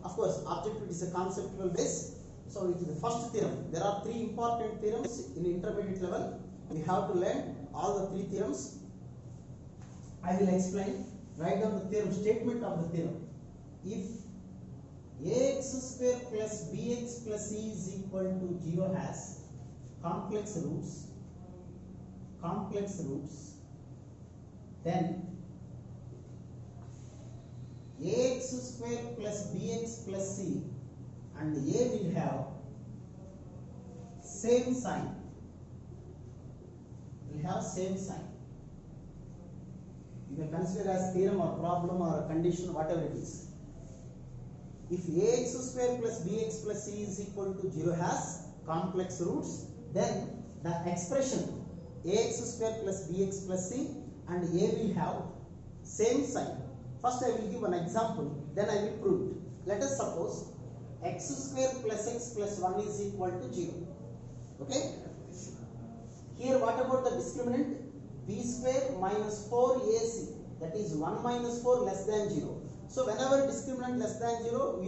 of course objective is a conceptual base. So it is the first theorem. There are three important theorems in intermediate level. We have to learn all the three theorems. I will explain. Write down the theorem, statement of the theorem. If ax square plus bx plus c is equal to 0 has complex roots, then ax square plus bx plus c and a will have same sign. You may consider as theorem or problem or condition, whatever it is. If ax square plus bx plus c is equal to 0 has complex roots, then the expression ax square plus bx plus c and a will have same sign. First I will give an example, then I will prove it. Let us suppose x square plus x plus 1 is equal to 0. Okay? Here what about the discriminant? B square minus 4ac, that is 1 minus 4 less than 0. So whenever discriminant less than 0,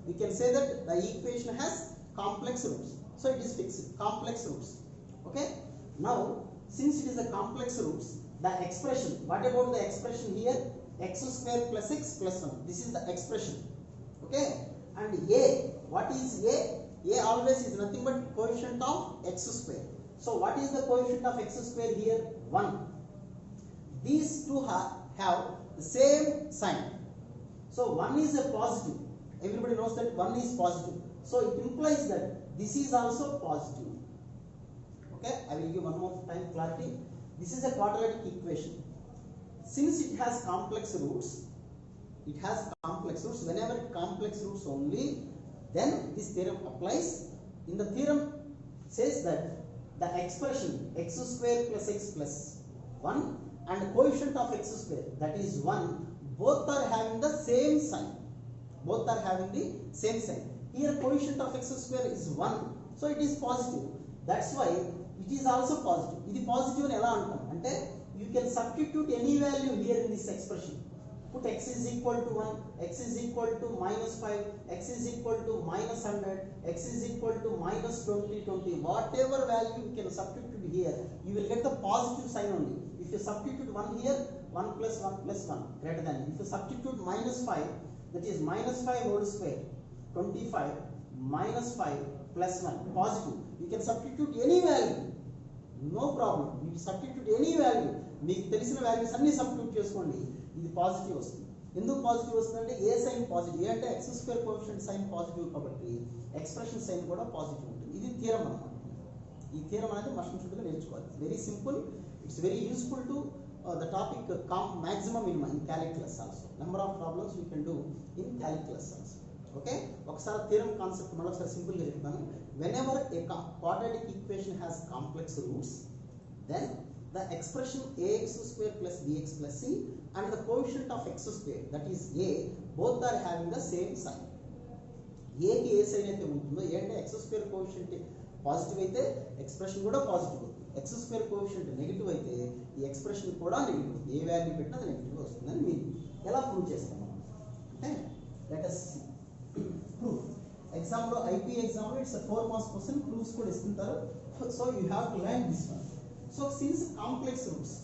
we can say that the equation has complex roots. So it is fixed, complex roots. Okay? Now, since it is a complex roots, the expression, what about the expression here? X square plus x plus 1. This is the expression. Okay? And a, what is a? A always is nothing but coefficient of x square. So what is the coefficient of x square here? 1. These two have the same sign. So 1 is a positive. Everybody knows that 1 is positive. So it implies that this is also positive. Okay, I will give one more time clarity. This is a quadratic equation. Since it has complex roots, whenever it complex roots only, then this theorem applies. In the theorem says that the expression x square plus x plus 1 and coefficient of x square, that is 1, both are having the same sign. Here coefficient of x square is 1, so it is positive. That's why it is also positive. This positive ni ela antam ante you can substitute any value here in this expression. Put x is equal to 1, x is equal to minus 5, x is equal to minus 100, x is equal to minus 20, whatever value you can substitute here, you will get the positive sign only. If you substitute 1 here, 1 plus 1 plus 1 greater than. If you substitute minus 5, that is minus 5 whole square, 25 minus 5 plus 1, positive. You can substitute any value, no problem. You substitute any value. మీకు తెలిసిన values అన్ని substitute చేసుకోండి, ఇది positive వస్తుంది. ఎందుకు positive వస్తుందంటే ఏ sign positive, a అంటే x square coefficient sign positive కాబట్టి ఎక్స్ప్రెషన్ సైన్ కూడా పాజిటివ్ ఉంటుంది. ఇది థియరం అన్నమాట. ఈ థియరం అనేది మస్ట్ నేర్చుకోవాలి. Very simple, it's very useful to the topic maximum in calculus also. Number of problems we can do in calculus also. Okay, ఒకసారి theorem concept మళ్ళొకసారి సింపుల్ గా చెప్తాను. whenever a quadratic equation has complex roots, then the expression ax square plus bx plus c and the coefficient of x square, that is a, both are having the same sign. a కి ఏ sign అయితే ఉంటుందో, ఏ అంటే x square coefficient positive అయితే expression కూడా positive, X square coefficient negative అయితే ఈ expression కూడా negative, ఏ value పెట్టినా అది నెగిటివ్ వస్తుందని మీరు ఎలా ప్రూవ్ చేస్తాం మనం అంటే లెట్ us ప్రూవ్. ఎగ్జామ్లో ఐపీ ఎగ్జామ్లో ఇట్స్ 4 మార్క్స్ క్వశ్చన్, ప్రూఫ్స్ కూడా ఇస్తుంటారు. So you have to learn this one. So since complex roots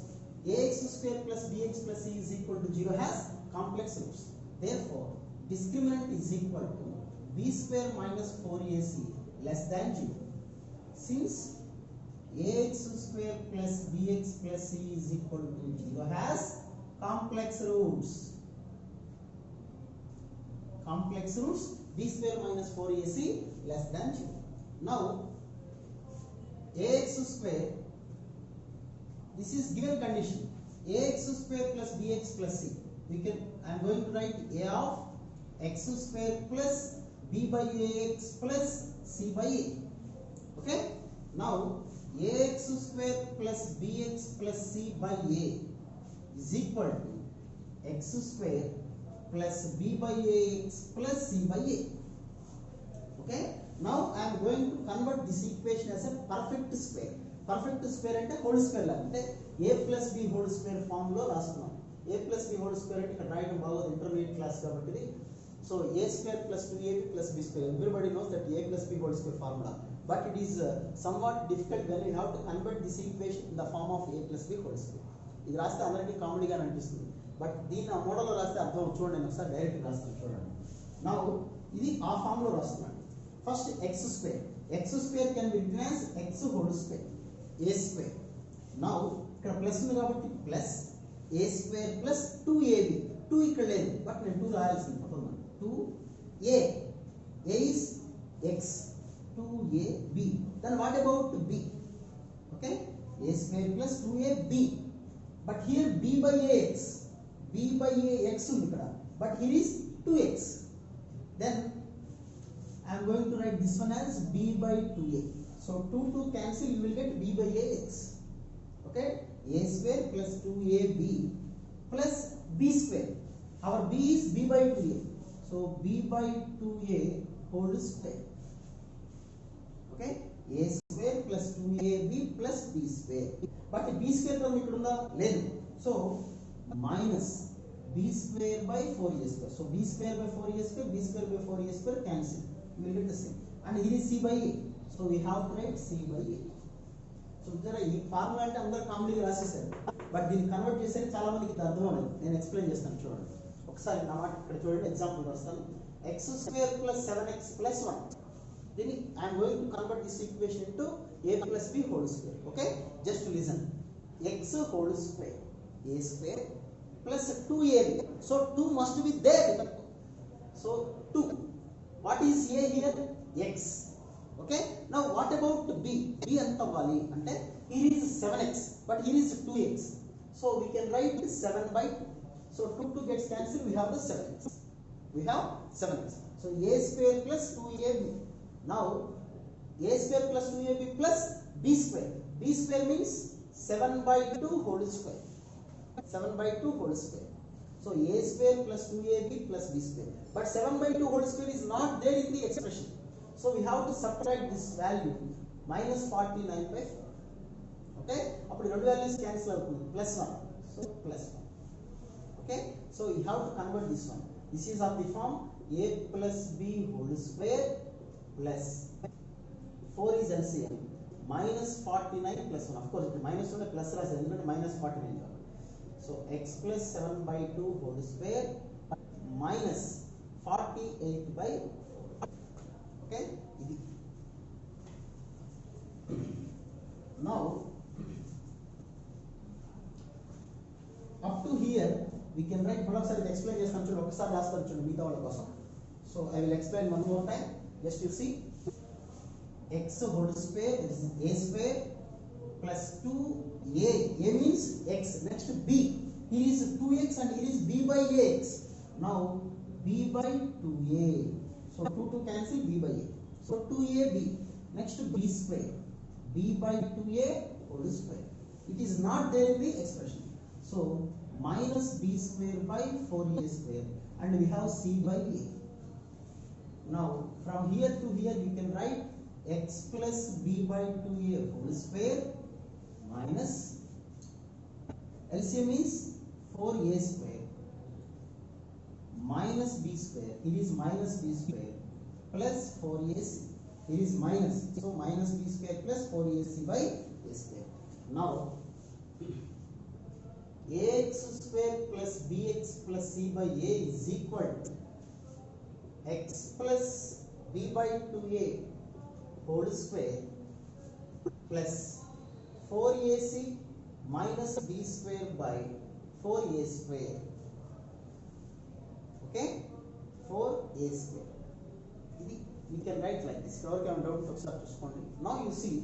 ax square plus bx plus c is equal to 0 has complex roots, therefore discriminant is equal to b square minus 4ac less than 0. Since ax square plus bx plus c is equal to 0 has complex roots, b square minus 4ac less than 0. Now ax square, this is given condition, ax square plus bx plus c. I am going to write a of x square plus b by ax plus c by a. Okay, now ax square plus bx plus c by a is equal to x square plus b by ax plus c by a. Okay, now I am going to convert this equation as a perfect square. Perfect square అంటే whole square లాగా, అంటే a plus b whole square form లో రాస్తున్నాం. a plus b whole square అంటే ఇక్కడ రాయడం బాగోదు, intermediate class కాబట్టి. So a square plus 2ab plus b square. Everybody knows that a plus b whole square formula. But it is somewhat difficult when you have to convert this equation in the form of a plus b whole square. ఇది రాస్తే అందరికీ కామెడీగా అనిపిస్తుంది, but దీన్ని ఆ మోడల్లో రాస్తే అర్థం చూడండి. నేను ఒకసారి డైరెక్ట్ రాస్తాను చూడండి. నా ఇది ఆ ఫామ్లో రాస్తున్నాను. First X square can be written as X whole square A square. నా ఇక్కడ ప్లస్ ఉంది కాబట్టి ప్లస్ ఏ స్క్వేర్ ప్లస్ 2ab. 2 ఇక్కడ లేదు బట్ నేను 2 రాయాల్సింది తప్పదు. 2a is x, 2ab. then what about b? Okay, a square plus 2ab. but here b by ax ఉంది ఇక్కడ, but here is 2x. then I am going to write this one as b by 2a. so 2 cancel, you will get b by ax. okay, a square plus 2ab plus b square. our b is b by 2a, so b by 2a whole square. okay, a square plus 2ab plus b square. but b square term ఇక్కడ ఉందా? లేదు. so minus b square by 4a square. so b square by 4a square, b square by 4a square cancel, you will get the same. and here is c by a, so we have to write c by a. So జరా ఈ formula అంటే అందరూ కామెడీగా రాసేసారు, but దీన్ని convert చేసేది చాలా మందికి ఇది అర్థం అవ్వలేదు. నేను ఎక్స్ప్లెయిన్ చేస్తాను చూడండి. ఒకసారి నా మాట ఇక్కడ చూడండి, ఎగ్జాంపుల్ రాస్తాను. X square plus 7x plus 1. దీన్ని I'm going to convert this equation into a plus b whole square. Okay, just listen. x whole square a square plus 2ab. So 2 must be there. So 2. What is a here? x. okay, now what about b? b ఎంత అవ్వాలి అంటే here is 7x but here is 2x, so we can write 7 by 2. so 2 gets cancelled, we have the 7x. so a square plus 2ab. now a square plus 2ab plus b square. b square means 7 by 2 whole square. 7 by 2 whole square. so a square plus 2ab plus b square. but 7 by 2 whole square is not there in the expression. So we have to subtract this value minus 49 by 4. Okay, appudu rendu values cancel avutundi, plus 1. so plus 1. okay, so you have to convert this one. This is of the form a plus b whole square plus 4 is LCM minus 49 plus 1. of course it minus one plus rasa endukante minus 49 kabatti. so x plus 7 by 2 whole square minus 48 by 4. okay, now up to here we can write. ఒకసారి explain చేస్తాను చూడండి, ఒకసారి రాస్తాను చూడండి మిగతా వాళ్ళ కోసం. so I will explain one more time. just you see, x whole square is a square plus 2a. a means x. next b, here is 2x and here is b by ax. now b by 2a. so 2 cancel, b by a. so 2ab. next b square, b by 2a whole square. it is not there in the expression. so minus b square by 4a square, and we have c by a. now from here to here you can write x plus b by 2a whole square minus LCM is 4a square minus b square. it is minus b square plus 4ac. it is minus, so minus b square plus 4ac by a square. now ax square plus bx plus c by a is equal to x plus b by 2a whole square plus 4ac minus b square by 4a square. okay, 4a square. we can write like this. ఎవరికి ఏమైనా doubt ఒకసారి చూసుకోండి. now you see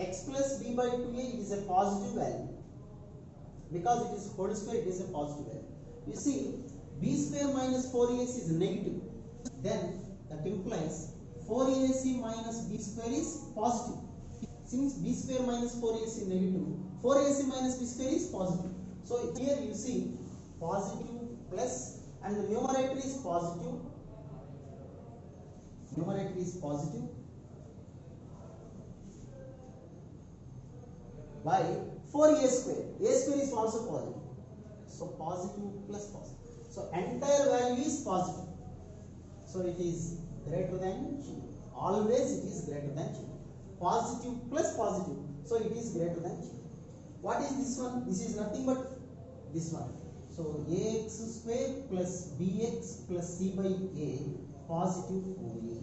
x plus b by 2a is a positive value because it is whole square. it is a positive value. you see b square minus 4ac is negative, then that implies 4ac minus b square is positive. since b square minus 4ac is negative, 4ac minus b square is positive. so here you see positive plus, and the numerator is positive. numerator is positive by 4a square. a square is also positive, so positive plus positive. so entire value is positive. So it is greater than 0. Always it is greater than 0. Positive plus positive. So it is greater than 0. What is this one? This is nothing but this one. So ax square plus bx plus c by a positive only.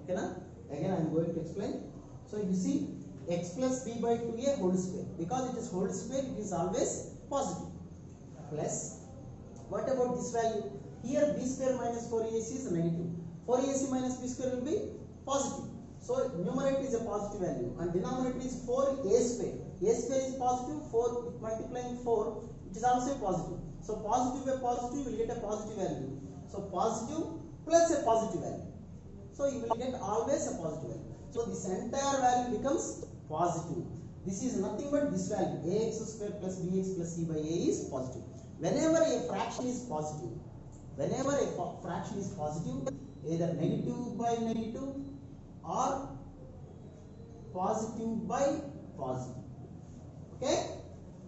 Okay na? Again I am going to explain. So you see x plus b by 2a whole square. Because it is whole square, it is always positive. Plus, what about this value? Here b square minus 4ac is negative. 4ac minus b square will be positive. So numerator is a positive value and denominator is 4a square. A square is positive, 4 multiplying 4, it is also positive. So positive by positive, you will get a positive value. So positive plus a positive value. So you will get always a positive value. So this entire value becomes positive. This is nothing but this value, ax square plus bx plus c by a is positive. Whenever a fraction is positive, either negative by negative or positive by positive. Okay?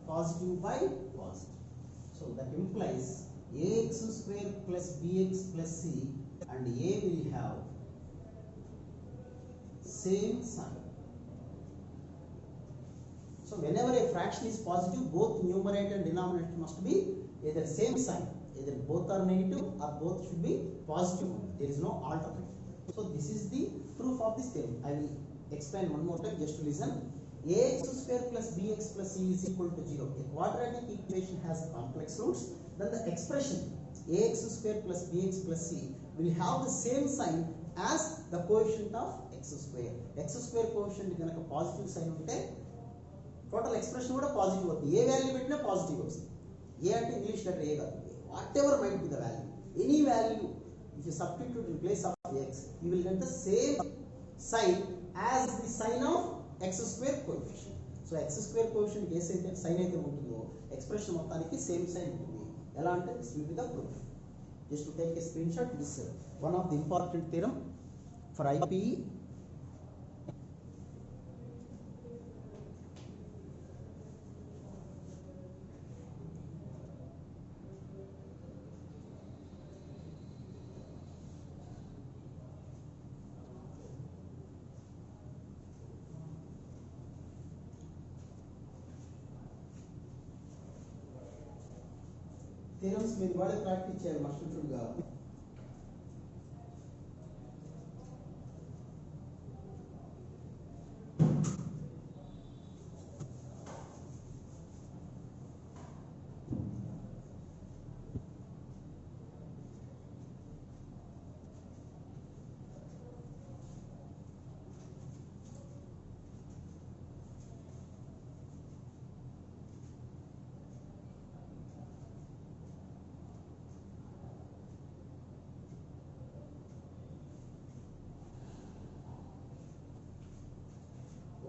Positive by positive. So that implies ax square plus bx plus c and a will have same sign. So whenever a fraction is positive, both numerator and denominator must be either same sign. Either both are negative or both should be positive. There is no alternative. So this is the proof of this theorem. I will explain one more time, just to listen. Ax square plus bx plus c is equal to 0. A quadratic equation has complex roots. Then the expression ax square plus bx plus c will have the same sign as the coefficient of x square. X square coefficient is a positive sign unte total expression kuda positive avutundi. A value pettina positive vastundi. A ante English letter A kaadu. Whatever might be the value, any value, if you substitute in place of x, you will get the same sign as the sign of x square coefficient. So x square coefficient A sign అయితే ఉంటుందో expression మొత్తానికి same sign ఉంటుంది. ఎలా అంటే this will be the proof. Just to take a screenshot, this is one of the important theorem for IPE. Theorems మీరు బాగా practice చేయాలి మస్టుగా.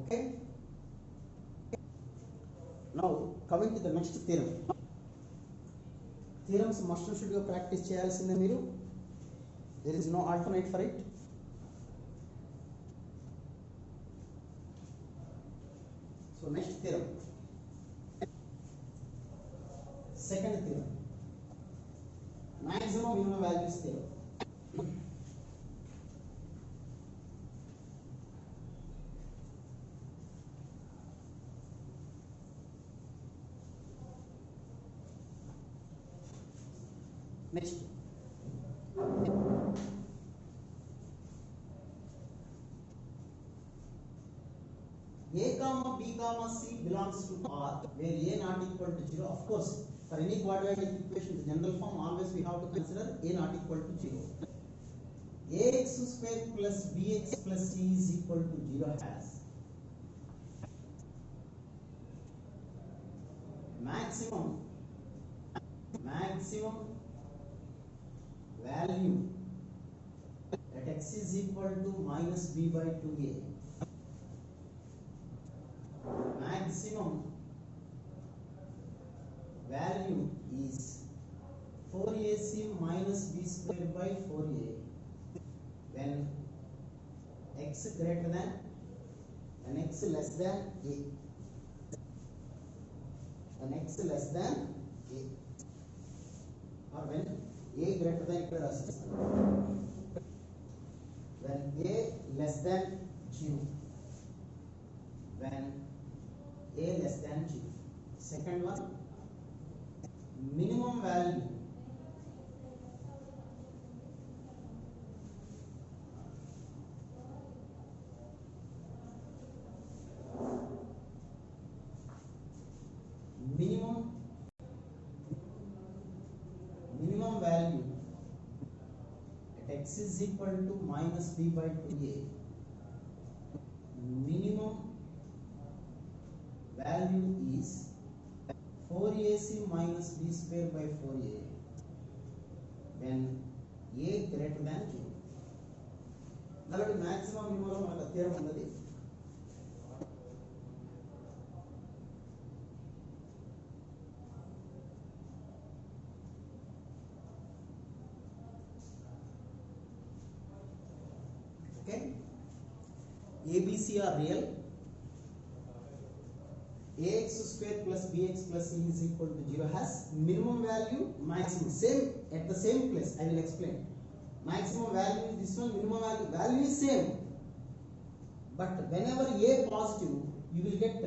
Okay. Now coming to the next theorem. Theorems must should go practice cheyalsinde meeru. There is no alternate for it. So next theorem. Second theorem. Maximum minimum values theorem. Next, A comma B comma C belongs to R where A not equal to 0. Of course, for any quadratic equation, the general form always we have to consider A not equal to 0. Ax square plus bx plus c is equal to 0 has maximum value at x is equal to minus b by 2a. Maximum value is 4ac minus b square by 4a when x greater than and x less than a. When x less than a, or when A greater than ఇక్కడ రాసేస్తాను. When A less than 0. When A less than 0. Second one, minimum value minimum value at x is equal to minus b by 2a. Minimum value is 4ac minus b square by 4a when a greater than 0. అలాంటి maximum minimum మనకు theorem ఉన్నది. Okay, ABC are real. Ax square plus bx plus c is equal to 0 has minimum value, maximum, same at the same place. I will explain. Maximum value is this one, minimum value is same, but whenever a positive you will get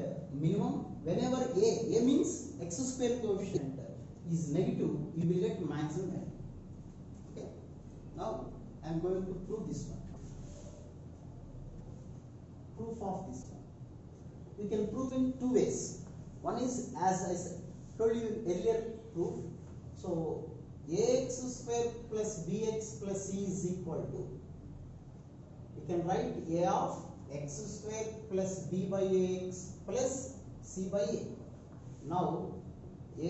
minimum. Whenever a means x square coefficient is negative, you will get maximum value. Okay, now I am going to prove this one. Proof of this one, we can prove in two ways. One is, as I told you earlier, proof. So ax square plus bx plus c is equal to, we can write a of x square plus b by ax plus c by a. Now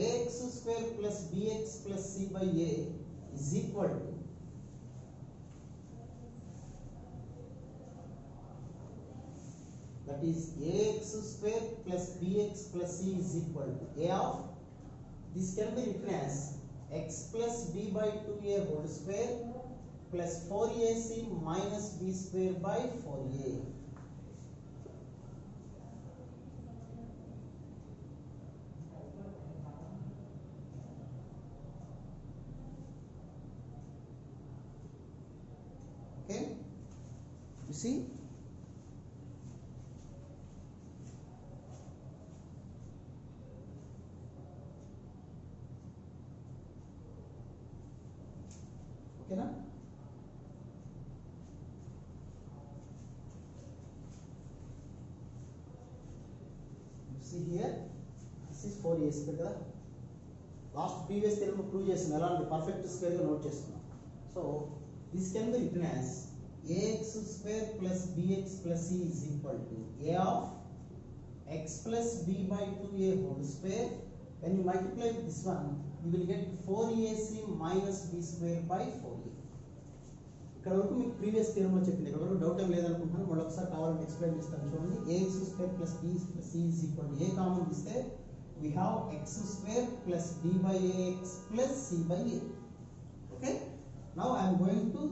ax square plus bx plus c by a is equal to, that is ax square plus bx plus c is equal to a of, this can be written as x plus b by 2a whole square plus 4ac minus b square by 4a. Okay, you see, okay na? You see here, this is 4a square కదా. Last previous theorem prove చేసిన ఎలాంటి perfect square గా note చేసుకున్నాం. So this can be written as ax square plus bx plus c is equal to a of x plus b by 2a whole square. When you multiply with this one, you will get 4ac minus b square by 4a. ఇక్కడ వరకు మీకు previous theorem లో చెప్పింది, ఇక్కడ వరకు doubt ఏం లేదనుకుంటున్నాను. మళ్ళీ ఒకసారి కావాలని ఎక్స్ప్లెయిన్ చేస్తాను చూడండి. ax square plus b plus c is equal to, a common తీస్తే we have x square plus b by ax plus c by a. Okay, now I am going to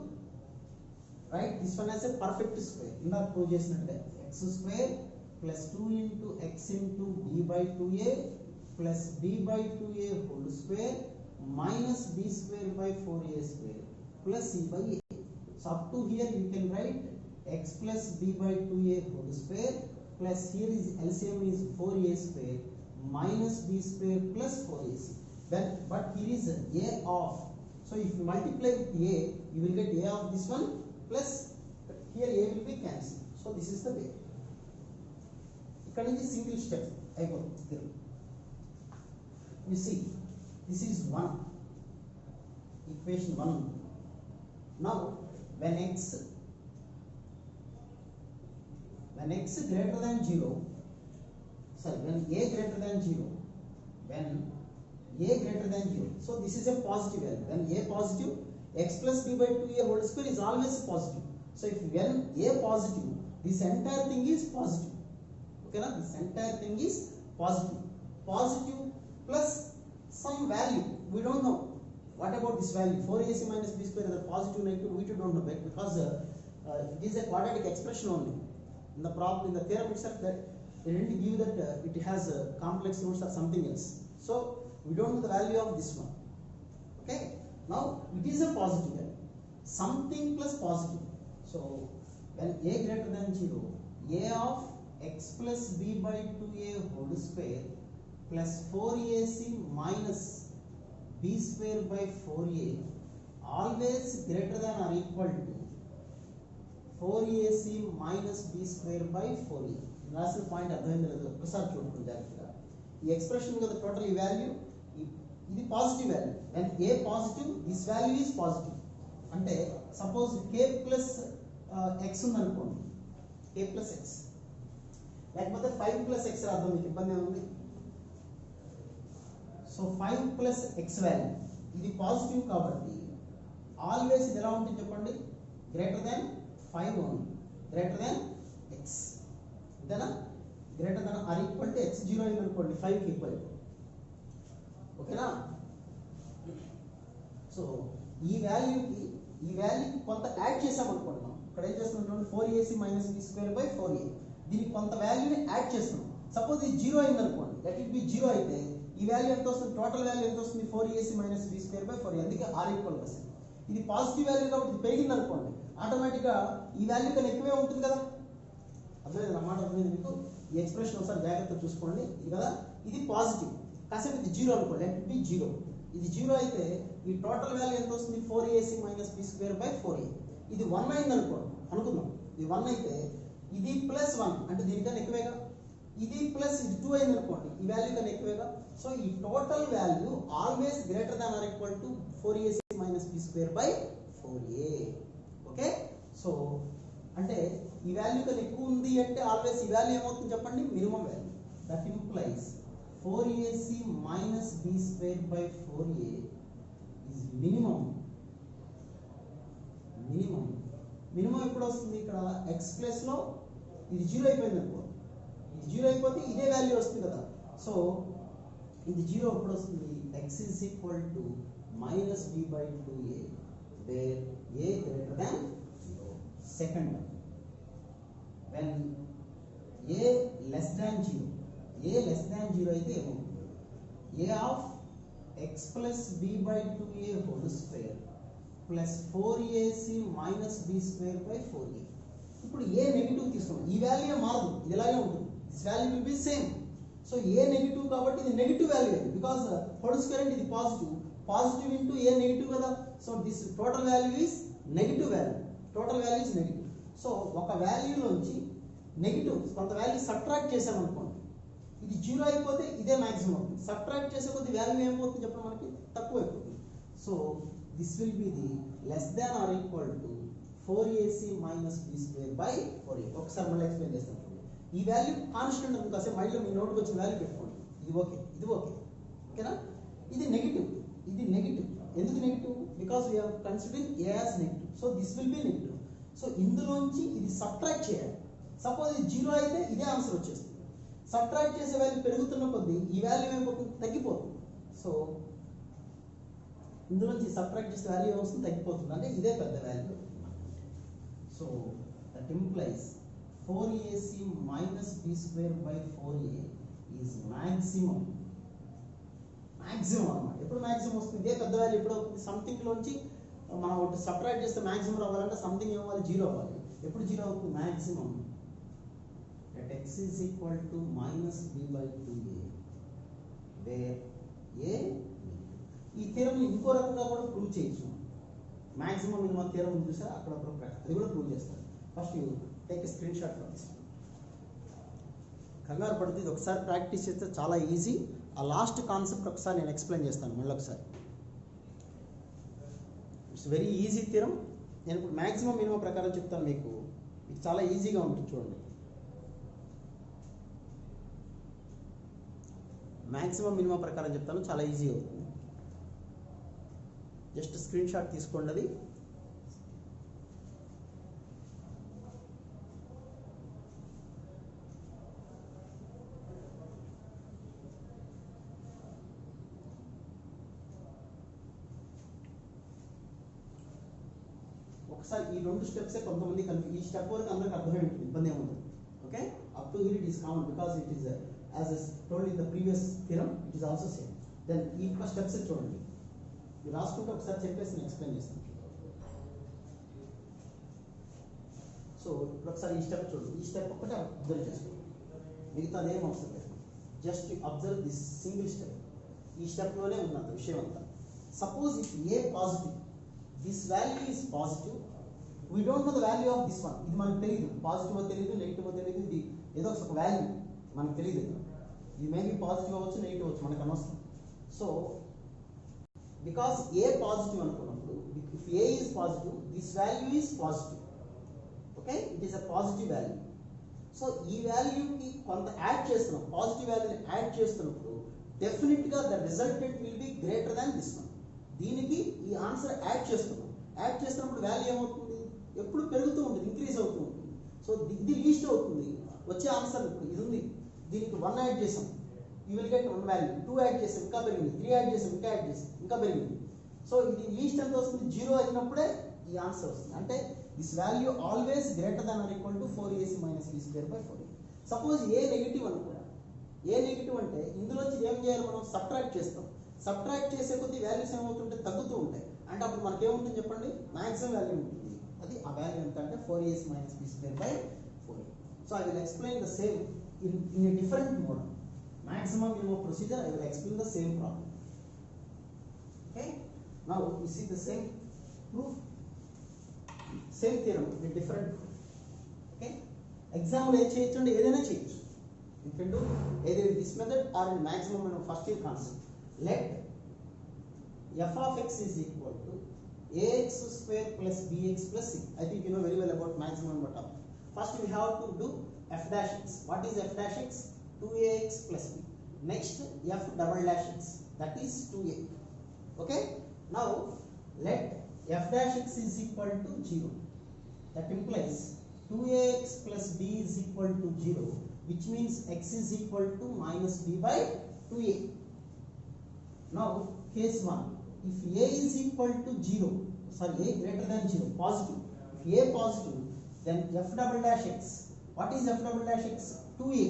write this one as a perfect square. ఇందాక prove చేసినట్టే x square plus 2 into x into b by 2a plus b by 2a whole square minus b square by 4a square plus c by a. So up to here you can write x plus b by 2a whole square plus here is LCM is 4a square minus b square plus 4ac. Then but here is a of, so if you multiply with a, you will get a of this one plus here a will be cancelled. So this is the way. ఇక్కడ నుంచి single step అయిపోతుంది. You see, this is 1, equation 1. Now when x greater than 0, sorry, when a greater than 0, when a greater than 0, so this is a positive value. When a positive, x plus b by 2a whole square is always positive. So if when a positive, this entire thing is positive. Okay na, this entire thing is positive. Positive plus some value, we don't know what about this value. 4ac minus b square is a positive, negative, we don't know, right? Because it is a quadratic expression only. In the problem, in the theorem itself, that they didn't give that it has complex roots or something else. So we don't know the value of this one. Okay, Now it is a positive value. Something plus positive. So when a greater than 0, a of x plus b by 2a whole square plus 4ac minus b square by 4a always greater than or equal to 4ac minus b square by 4a. రాసిన point అర్థమైంది లేదు ఒక్కసారి చూడండి జాగ్రత్తగా. ఈ expression కదా total ఈ value ఇది positive value. And A positive this value is positive. అంటే సపోజ్ కే ప్లస్ ఎక్స్ ఉందనుకోండి, కే ప్లస్ ఎక్స్ లేకపోతే 5 ప్లస్ ఎక్స్ రాద్దాం, మీకు ఇబ్బంది ఏముంది. సో 5 ప్లస్ ఎక్స్ వాల్యూ ఇది పాజిటివ్ కాబట్టి ఆల్వేస్ ఇది ఎలా ఉంటుంది చెప్పండి, greater than 5 only, greater than x. అంతేనా? Greater than or equal to x 0 అయింది అనుకోండి 5కి ఈక్వల్. ఓకేనా? సో ఈ వాల్యూకి కొంత యాడ్ చేసాం అనుకోండి. మనం ఇక్కడ ఏం చేస్తున్నాం, 4ac minus b square by 4a, దీనికి కొంత వాల్యూని యాడ్ చేస్తున్నాం. సపోజ్ ఇది 0 అయింది అనుకోండి, దట్ ఇట్ బి 0 అయితే ఈ వాల్యూ ఎంత వస్తుంది, టోటల్ వాల్యూ ఎంత వస్తుంది, 4ac minus b square by 4a. అందుకే ఆర్ ఈక్వల్ గా. ఇది పాజిటివ్ వాల్యూ కాబట్టి ఇది పెరిగింది అనుకోండి, ఆటోమేటిక్గా ఈ వాల్యూ కన్నా ఎక్కువే ఉంటుంది కదా. అర్థమైంది అన్నమాట. అర్థమైంది మీకు. ఈ ఎక్స్ప్రెషన్ ఒకసారి జాగ్రత్తగా చూసుకోండి. ఇది కదా, ఇది పాజిటివ్, కాసేపు ఇది 0 అనుకోండి, లెట్ ఇట్ బి 0. ఇది 0 అయితే ఈ టోటల్ వాల్యూ ఎంత వస్తుంది, 4ac minus b square by 4a. ఇది 1 అయింది అనుకుందాం, ఇది 1 అయితే ఇది ప్లస్ 1 అంటే దీనికన్నా ఎక్కువేగా. ఇది ప్లస్ ఇది 2 అయింది అనుకోండి, ఈ వాల్యూ కన్నా ఎక్కువేగా. సో ఈ total value always greater than or equal to 4ac minus b square by 4a. Okay? So అంటే ఈ వాల్యూ కన్నా ఎక్కువ ఉంది అంటే ఆల్వేస్ ఈ వాల్యూ ఏమవుతుంది చెప్పండి, minimum value. That implies 4ac minus b square by 4a is minimum. Minimum ఎప్పుడు వస్తుంది, ఇక్కడ x ప్లస్ లో ఇది 0 అయిపోయింది అనుకో, ఇది 0 అయిపోతే ఇదే వాల్యూ వస్తుంది కదా. సో ఇది 0 ఎప్పుడు వస్తుంది, x is equal to minus b by 2a where a greater than 0. Second, when a less than 0, a less than 0 అయితే ఏమవుతుంది, a of x plus b by 2a whole square plus 4ac minus b square by 4a. ఇప్పుడు a negative తీసుకున్నాం, ఈ value మారదు, ఇది ఇలాగే ఉంటుంది. This value will be same. So a negative కాబట్టి ఇది నెగిటివ్ వాల్యూ అయింది, బికాజ్ హోల్ స్క్వేర్ అంటే ఇది పాజిటివ్ ఇంటూ a నెగిటివ్ కదా. So this total value is negative value, total value is negative. So ఒక వాల్యూలోంచి నెగిటివ్ కొంత వాల్యూ సబ్ట్రాక్ట్ చేసామనుకోండి, ఇది 0 అయిపోతే ఇదే మాక్సిమం అవుతుంది. సబ్ట్రాక్ట్ చేసే కొద్ది వాల్యూ ఏమవుతుంది చెప్పండి, మనకి తక్కువ అయిపోతుంది. So this will be the less than or equal to 4ac minus b square by 4a. ఒకసారి మళ్ళీ ఎక్స్ప్లెయిన్ చేస్తాను. ఈ వాల్యూ కాన్స్టెంట్ ఉంది, కాసేపు మైండ్లో మీ నోట్కి వచ్చిన వాల్యూ పెట్టుకోండి. ఇది ఓకే, ఇది ఓకే, ఓకేనా? ఇది నెగిటివ్, ఎందుకు negative, because we're considering a as negative. So this will be negative. సో ఇందులోంచి ఇది సబ్ట్రాక్ట్ చేయాలి. సపోజ్ ఇది 0 అయితే ఇదే ఆన్సర్ వచ్చేస్తుంది. సబ్ట్రాక్ట్ చేసే వాల్యూ పెరుగుతున్న కొద్దీ ఈ వాల్యూ ఏమైపోతుంది, తగ్గిపోతుంది. సో ఇందులోంచి సబ్ట్రాక్ట్ చేసే వాల్యూ ఏమొస్తుంది, తగ్గిపోతుంది, అంటే ఇదే పెద్ద value. So that implies 4ac minus b square by 4a is maximum అన్నమాట. ఎప్పుడు మాక్సిమం వస్తుంది, ఇదే పెద్ద వాల్యూ ఎప్పుడు అవుతుంది, సంథింగ్ లోంచి మనం ఒకటి సబ్ట్రాక్ట్ చేస్తే మాక్సిమం అవ్వాలంటే సంథింగ్ ఏమవ్వాలి, 0 అవ్వాలి. ఎప్పుడు 0 అవుతుంది, maximum at x is equal to minus b by 2a where a. ఈ థియరం ఇంకో రకంగా కూడా ప్రూవ్ చేయొచ్చు. మాక్సిమం మినిమం థియరం చూసా అక్కడప్పుడు అది కూడా ప్రూవ్ చేస్తారు. First you take a screen shot for this. కంగారు పడితే ఇది ఒకసారి ప్రాక్టీస్ చేస్తే చాలా ఈజీ. ఆ లాస్ట్ కాన్సెప్ట్ ఒకసారి నేను ఎక్స్ప్లెయిన్ చేస్తాను మళ్ళీ ఒకసారి. It's very easy theorem. నేను ఇప్పుడు మ్యాక్సిమం మినిమం ప్రకారం చెప్తాను మీకు, ఇది చాలా ఈజీగా ఉంటుంది చూడండి. మ్యాక్సిమం మినిమం ప్రకారం చెప్తాను, చాలా ఈజీ అవుతుంది. జస్ట్ స్క్రీన్ షాట్ తీసుకోండి. అది ఒకసారి ఈ 2 స్టెప్సే కొంతమంది ఈ స్టెప్ వరకు అందరికి అర్థమై ఉంటుంది, ఇబ్బంది ఏముంటుంది. Okay, up to hear it is common because it is as is told in the previous theorem, it is also same. Then ఈ స్టెప్స్ చూడండి. మీరు రాసుకుంటే ఒకసారి చెప్పేసి నేను ఎక్స్ప్లెయిన్ చేస్తాను. సో ఇప్పుడు ఒకసారి ఈ స్టెప్ చూడు, ఈ స్టెప్ ఒక్కటే అబ్జర్వ్ చేసుకో, మిగతా అదేం అవసరం లేదు. Just observe this single step. ఈ స్టెప్లోనే ఉన్నది విషయం అంతా. Suppose if A positive, this value is positive, we don't know the value of this one. ఇది మనకు తెలియదు, పాజిటివ్ తెలియదు, నెగిటివ్ తెలియదు, ఇది ఏదో ఒక వాల్యూ మనకు తెలియదు. ఇది మేబీ పాజిటివ్ అవ్వచ్చు, నెగిటివ్ అవ్వచ్చు, మనకు అనవసరం. సో బికాస్ ఏ పాజిటివ్ అనుకున్నప్పుడు, if A is positive, this value is positive. Okay, it is a positive value. So ఈ వాల్యూకి కొంత యాడ్ చేస్తున్నాం, పాజిటివ్ వాల్యూని యాడ్ చేస్తున్నప్పుడు డెఫినెట్గా the resultant will be greater than this one. దీనికి ఈ ఆన్సర్ యాడ్ చేస్తున్నాం. యాడ్ చేస్తున్నప్పుడు వాల్యూ ఏమవుతుంది, ఎప్పుడు పెరుగుతూ ఉంటుంది, ఇంక్రీజ్ అవుతూ ఉంటుంది. సో ఇది లీస్ట్ అవుతుంది. వచ్చే ఆన్సర్ ఇప్పుడు ఇది ఉంది, దీనికి 1 యాడ్ చేసాం, you will get 1 value. 2 add చేసాం, ఇంకా పెరిగింది. 3 యాడ్ చేసాం, ఇంకా యాడ్ చేసాం, ఇంకా పెరిగింది. సో ఇది లీస్ట్ ఎంత వస్తుంది, 0 అయినప్పుడే ఈ ఆన్సర్ వస్తుంది. అంటే this value always greater than or equal to 4ac - b²/4a. Suppose A negative అనుకోండి. ఏ నెగిటివ్ అంటే ఇందులోంచి ఏం చేయాలి, మనం సబ్ట్రాక్ట్ చేస్తాం. సబ్ట్రాక్ట్ చేసే కొద్ది వాల్యూస్ ఏమవుతుంటే తగ్గుతూ ఉంటాయి. అంటే అప్పుడు మనకి ఏముంటుంది చెప్పండి, మాక్సిమం వాల్యూ ఉంటుంది. అది ఆ వాల్యూ ఎంత అంటే 4ac - b²/4a. So I will explain the same in a different mode. Maximum minimum procedure, I will explain the same problem. Okay, now you see the same proof, same theorem in a different proof. Okay, example ఏ చేయొచ్చు, ఏదైనా చేయొచ్చు. You can do either in this method or in maximum minimum first year concept. Let f of x is equal to ax² plus bx plus c. I think you know very well about maximum minimum. First we have to do f dash x. What is f dash x? 2ax plus b. Next f double dash x, that is 2a. Okay, now let f dash x is equal to 0. That implies 2ax plus b is equal to 0, which means x is equal to minus b by 2a. Now case 1, if a is equal to 0, sorry, a greater than 0, positive, if a positive, then f double dash x. What is f double dash x? 2a.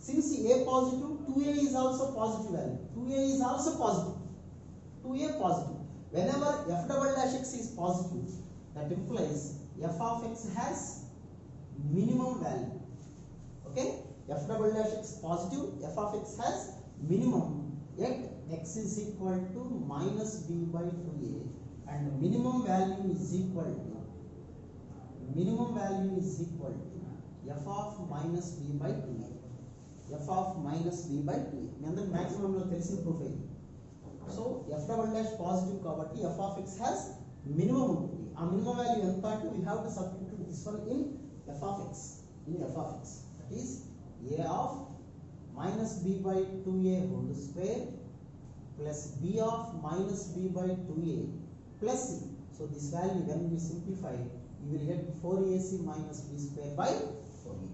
Since a positive, 2a is also positive value. 2a is also positive. 2a positive. Whenever f double dash x is positive, that implies f of x has minimum value. Okay? F double dash x positive, f of x has minimum, yet x is equal to minus b by 2a, and minimum value is equal to f of minus b by 2a. f of minus b by 2a. మీ అందరికి maximum లో తెలిసిన proof ఇది. So f double dash positive కాబట్టి f of x has minimum ఉంటుంది. ఆ minimum value ఎంత అంటే we have to substitute this one in f of x. That is a of minus b by 2a whole square plus b of minus b by 2a plus c. So this value, when we simplify, you will get 4ac minus b² by 4a.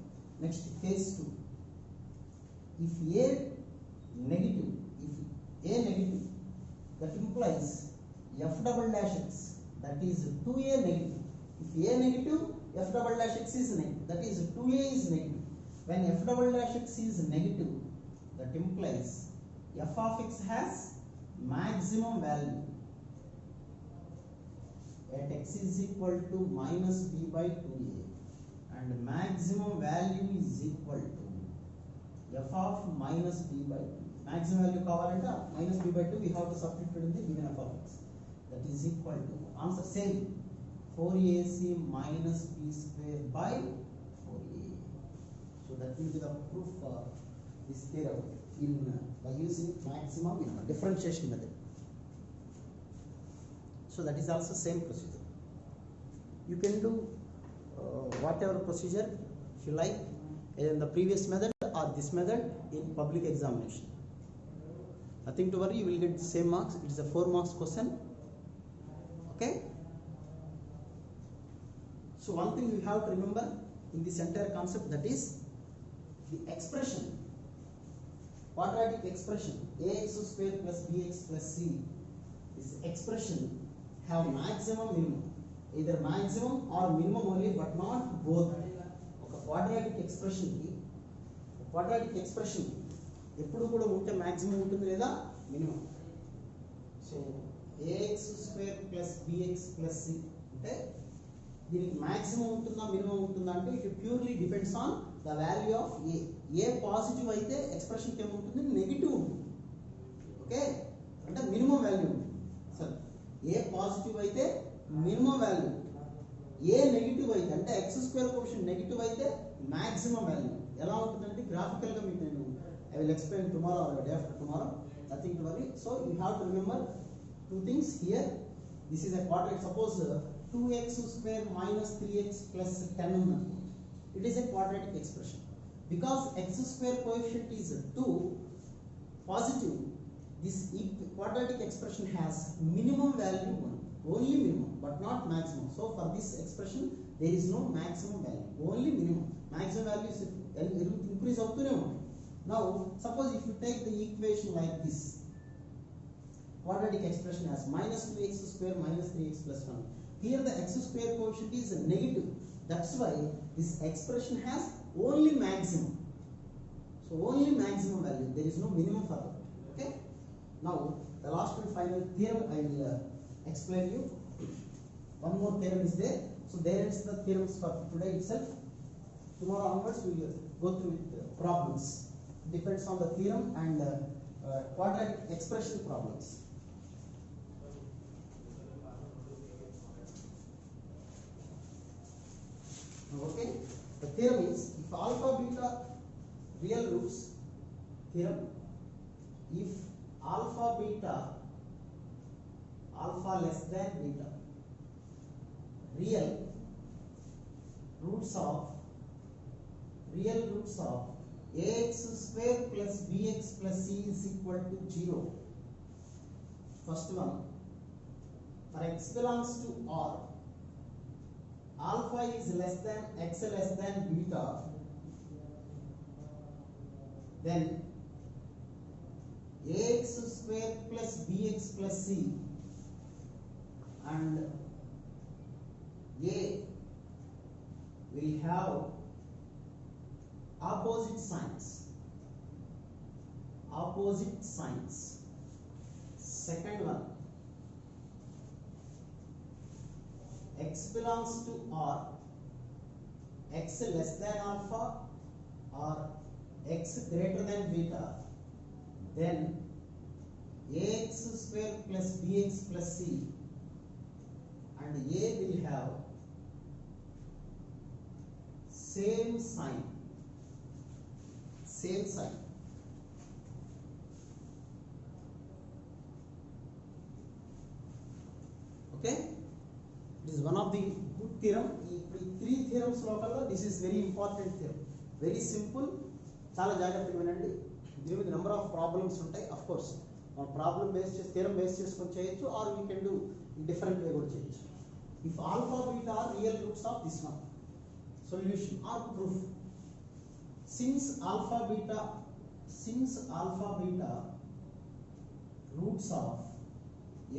Next, case 2. If a negative, that implies f double dash x, that is 2a negative. If a negative, f double dash x is negative, that is 2a is negative. When f double dash x is negative, that implies f of x has maximum value at x is equal to minus b by 2a, and maximum value is equal to f of minus b by 2. Maximum value kavalante minus b by 2 we have to substitute in the given f of x. That is equal to, answer same, 4ac minus b² by 4a. So that will be the proof for this theorem in by using maximum differentiation method. So that is also same procedure. You can do whatever procedure if you like, either in the previous method or this method in public examination. Nothing to worry, you will get the same marks. It is a 4 marks question. Okay. So one thing you have to remember in this entire concept, that is the expression, quadratic expression ax² plus bx plus c. This expression have maximum minimum, either maximum or minimum only, but not both. ఒక quadratic expression ఎప్పుడు కూడా ఉంటే maximum ఉంటుంది లేదా minimum. So ax square plus bx plus c అంటే దీనికి maximum ఉంటుందా minimum ఉంటుందా అంటే it purely depends on the value of A positive అయితే ఎక్స్ప్రెషన్ ఏముంటుంది నెగిటివ్ ఉంటుంది ఓకే అంటే మినిమం వాల్యూ ఉంటుంది సరే ఏ పాజిటివ్ అయితే మినిమం వాల్యూ ఏ నెగిటివ్ అయితే అంటే ఎక్స్ స్క్వేర్ కోఎఫిషియంట్ నెగిటివ్ అయితే మాక్సిమం వాల్యూ ఎలా ఉంటుందంటే గ్రాఫికల్ గా మీకు నేను I will explain tomorrow or day after tomorrow nothing to worry so you have to remember two things here. This is a quadratic. Suppose 2x square minus 3x plus 10 unnadu. It is a quadratic expression. Because x square coefficient is 2 positive, this quadratic expression has minimum value 1. Only minimum, but not maximum. So for this expression, there is no maximum value. Only minimum. Maximum value is increase avutune untundi. Now, suppose if you take the equation like this. Quadratic expression has minus 2x square minus 3x plus 1. Here the x square coefficient is negative. That's why this expression has only maximum. So only maximum value. There is no minimum for that. Okay. Now the last and final theorem I will explain you. One more theorem is there. So there is the theorems for today itself. Tomorrow onwards we will go through with problems. Depends on the theorem and quadratic expression problems. Okay, the theorem is if alpha beta real roots theorem, if alpha beta alpha less than beta real roots of ax square plus bx plus c is equal to 0. First one, for x belongs to R, alpha is less than x less than beta, then ax square plus bx plus c and a will have opposite signs. Second one, x belongs to R, x less than alpha or x greater than beta, then ax square plus bx plus c and a will have same sign. Okay, this is one of the good theorem. Three theorems lokalla this is very important theorem, very simple, చాలా జాగ్రత్తగా వినండి. దీని మీద number of problems ఉంటాయి. Of course మనం problem base చేసి theorem base చేసుకొని చేయొచ్చు or we can do different way కూడా చేయొచ్చు. If alpha beta are real roots of this one, solution or proof. Since alpha beta roots of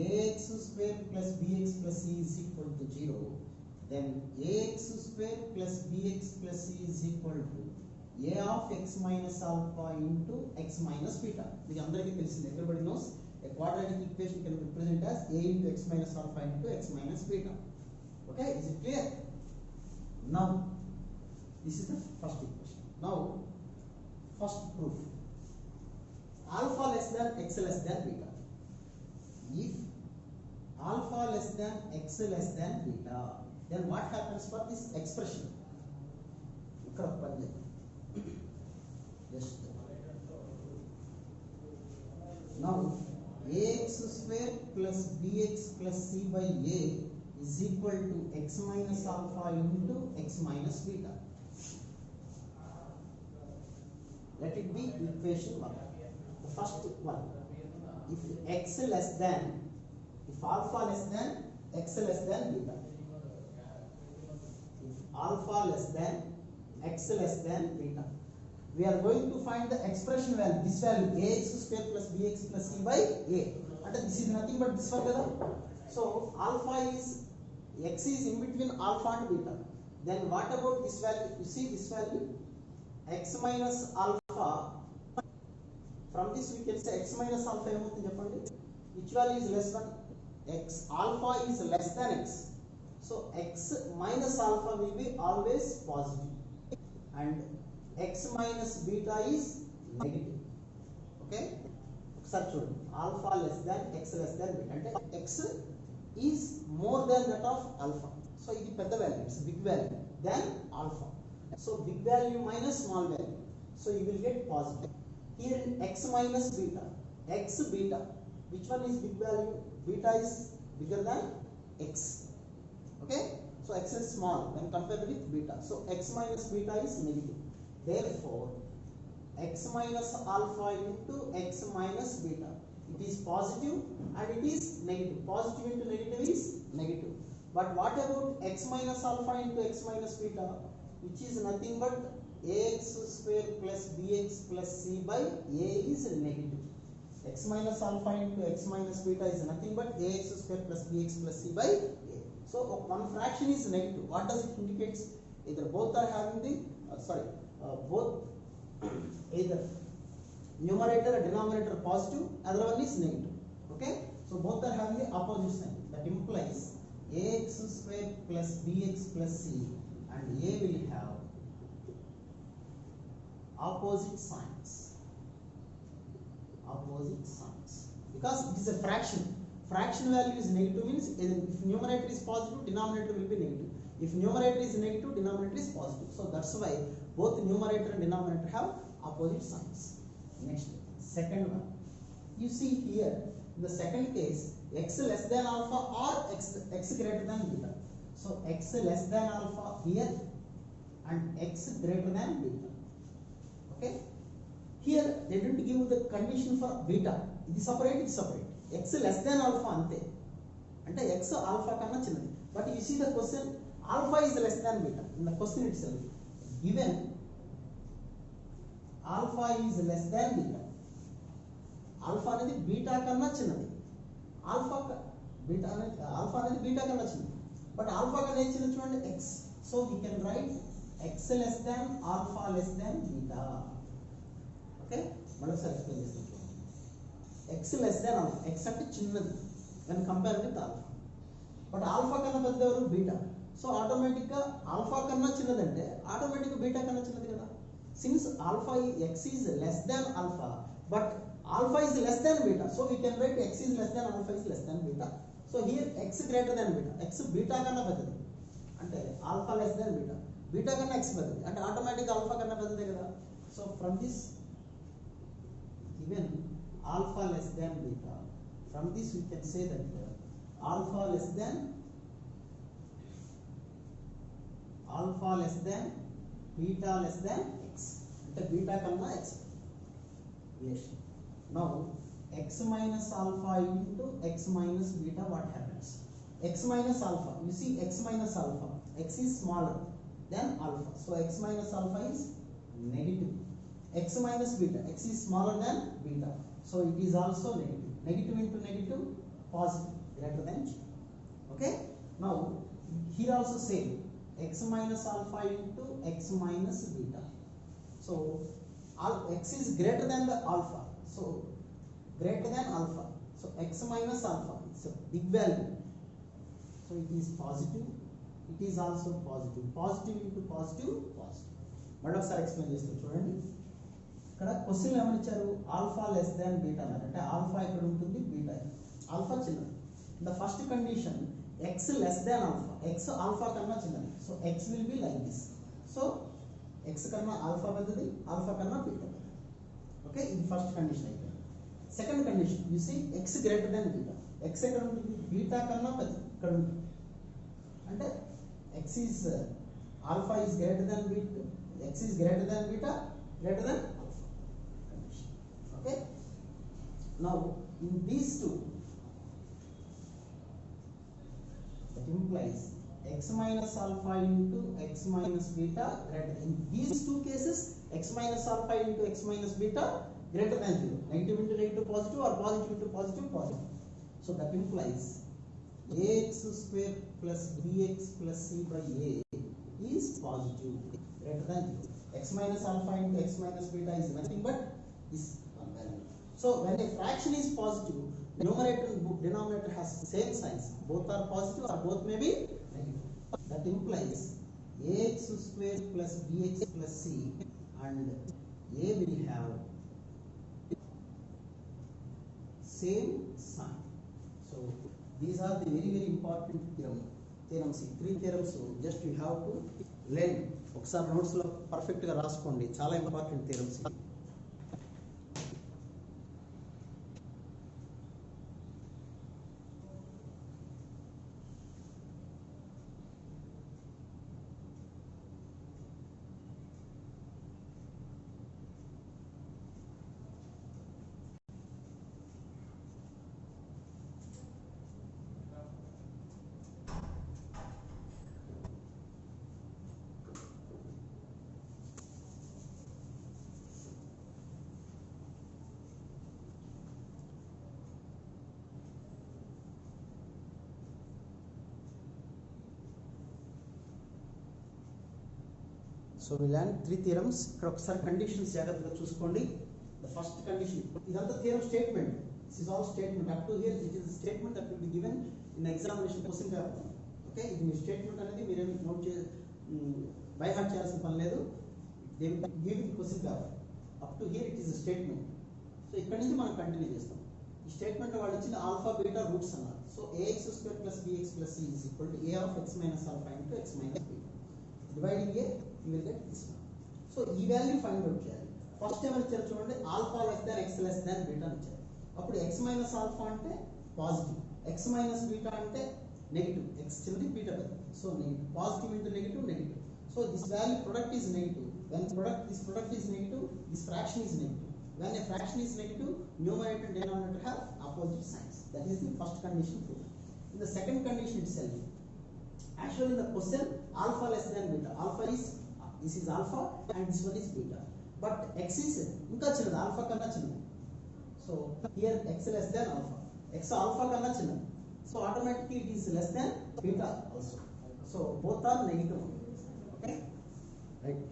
ax square plus bx plus c is equal to 0, then ax square plus bx plus c is equal to a of x minus alpha into x minus beta. This andariki telisindi, everybody knows a quadratic equation can be represented as a into x minus alpha into x minus beta. Okay, is it clear? Now this is the first equation. Now first proof, alpha less than x less than beta. If alpha less than x less than beta, then what happens for this expression? Just now ax square plus bx plus c by a is equal to x minus alpha into x minus beta. Let it be equation 1. The first one, if alpha less than x less than beta, if alpha less than x less than beta, we are going to find the expression value, this value ax square plus bx plus c by a, and this is nothing but this one kada. So alpha is, x is in between alpha and beta, then what about this value? You see this value x minus alpha, from this we can say x minus alpha emutundi cheppandi, which value is less than x alpha is less than x. So x minus alpha will be always positive and x minus beta is negative. Okay, ఒకసారి చూడండి alpha less than x less than beta అంటే x is more than that of alpha. So ఇది పెద్ద value, it's big value than alpha. So big value minus small value. So you will get positive. Here in x minus beta, x beta, which one is big value? Beta is bigger than x. Okay, so x is small when compared with beta. So x minus beta is negative. Therefore, x minus alpha into x minus beta, it is positive and it is negative. Positive into negative is negative. But what about x minus alpha into x minus beta, which is nothing but ax square plus bx plus c by a is negative. X minus alpha into x minus beta is nothing but ax square plus bx plus c by a. So one fraction is negative. What does it indicate? Either both are having the both either numerator and denominator positive, other one is negative. Okay, so both are having the opposite sign. That implies ax square plus bx plus c and a will have opposite signs. Opposite signs because it is a fraction. Fraction value is negative means if numerator is positive, denominator will be negative. If numerator is negative, denominator is positive. So that's why both numerator and denominator have opposite signs. Next, second one. You see here, in the second case, x less than alpha or x greater than beta. So x less than alpha here and x greater than beta. Okay. Here they didn't give the condition for beta. It is separate, it is separate. X less than alpha ante. Ante x alpha kanna chinnadi. But you see the question, alpha is less than beta. In the question itself, given alpha is less than beta. Alpha అనేది beta కన్నా చిన్నది. Alpha అనేది beta కన్నా చిన్నది. But alpha కన్నా ఏం చిన్నది చూడండి x. So we can write x less than alpha less than beta. Okay, మరోసారి ఎక్స్ప్లెయిన్ చేస్తాను చూడండి. x less than alpha, x అంటే చిన్నది when compared with alpha. But alpha కన్నా పెద్ద ఎవరు beta. So automatic గా alpha కన్నా చిన్నదంటే automatic గా beta కన్నా చిన్నది కదా. Since alpha x is less than alpha, but alpha is less than beta, so we can write x is less than alpha is less than beta. So here x greater than beta, x beta కన్నా పెద్దది అంటే alpha less than beta, beta కన్నా x పెద్దది అంటే automatic alpha కన్నా పెద్దదే కదా. So from this given alpha less than beta, from this we can say that alpha less than beta less than x అంటే beta కన్నా x. Yes. Now x minus alpha into x minus beta, what happens? X minus alpha, you see x minus alpha, x is smaller than alpha, so x minus alpha is negative. X minus beta, x is smaller than beta, so it is also negative. Negative into negative, positive, greater than 0. Okay, now here also same, x minus alpha into x minus beta. So x is greater than the alpha, so greater than alpha, so x minus alpha, it's a big value, so it is positive, it is also positive. Positive into positive, positive. మరొకసారి explain చేస్తాను చూడండి. ఇక్కడ question ఏమని ఇచ్చారు, alpha less than beta అన్నారు. అంటే alpha ఇక్కడ ఉంటుంది, బీటా ఆల్ఫా చిన్నది. The first condition x less than alpha, x alpha కన్నా చిన్నది, so x will be like this. So x కన్నా ఆల్ఫా పెద్దది, ఆల్ఫా కన్నా బీటా పెద్దది. ఓకే, ఇది ఫస్ట్ కండిషన్ అయిపోయింది. Second condition you see x greater than beta, x ఎక్కడ ఉంటుంది, బీటా కన్నా పెద్దది ఇక్కడ ఉంటుంది. అంటే x is alpha is greater than beta, x is greater than beta, greater than alpha condition. Okay, now in these two, that implies x minus alpha into x minus beta greater. In these two cases, x minus alpha into x minus beta greater than 0. Negative into negative positive, or positive into positive positive. So that implies ax square plus bx plus c by a is positive, greater than 0. X minus alpha into x minus beta is nothing but this one value. So when a fraction is positive, numerator and denominator has same signs, both are positive or both may be negative. That implies ax square plus bx plus c and a will have same sign. So these are the very important theorems. Three theorems just you have to learn. ఒకసారి notes లో perfect గా రాసుకోండి, చాలా important theorems. So we learn three theorems. ఇక్కడ ఒకసారి conditions జాగ్రత్తగా చూసుకోండి. The first condition, ఇదంతా theorem statement. This is all statement. Up to here it is a statement that will be given in examination question paper. Okay, ఇది మీ statement అనేది మీరు note చే by heart చేయాల్సిన పని లేదు. They will give you question paper. Up to here it is a statement. So ఇక్కడ నుంచి మనం కంటిన్యూ చేస్తాం. ఈ స్టేట్మెంట్ వాళ్ళు ఇచ్చిన ఆల్ఫా బీటా రూట్స్ అన్నారు. So ax square plus bx plus c is equal to a of x minus alpha into x minus beta. Dividing a, you will get this one. So ఈ value find out చేయాలి. First ఏమైనా ఇచ్చారు చూడండి, alpha less than x less దాన్ beta ఇచ్చారు. అప్పుడు X minus alpha అంటే positive, X minus beta అంటే negative. X చిన్నది బీటా పెద్దది. So negative, positive into negative negative. So this value product is negative. When this product is negative, this fraction is negative. When a fraction is negative, numerator and denominator have opposite signs. That is the first condition proved. In the second condition itself, actually in the question, alpha less than beta. Alpha is, this is alpha and this one is beta. But x is inka chinnadu, alpha kanna chinnadu. So here x less than alpha. X alpha kanna chinnadu. So automatically it is less than beta also. So both are negative. Okay, right.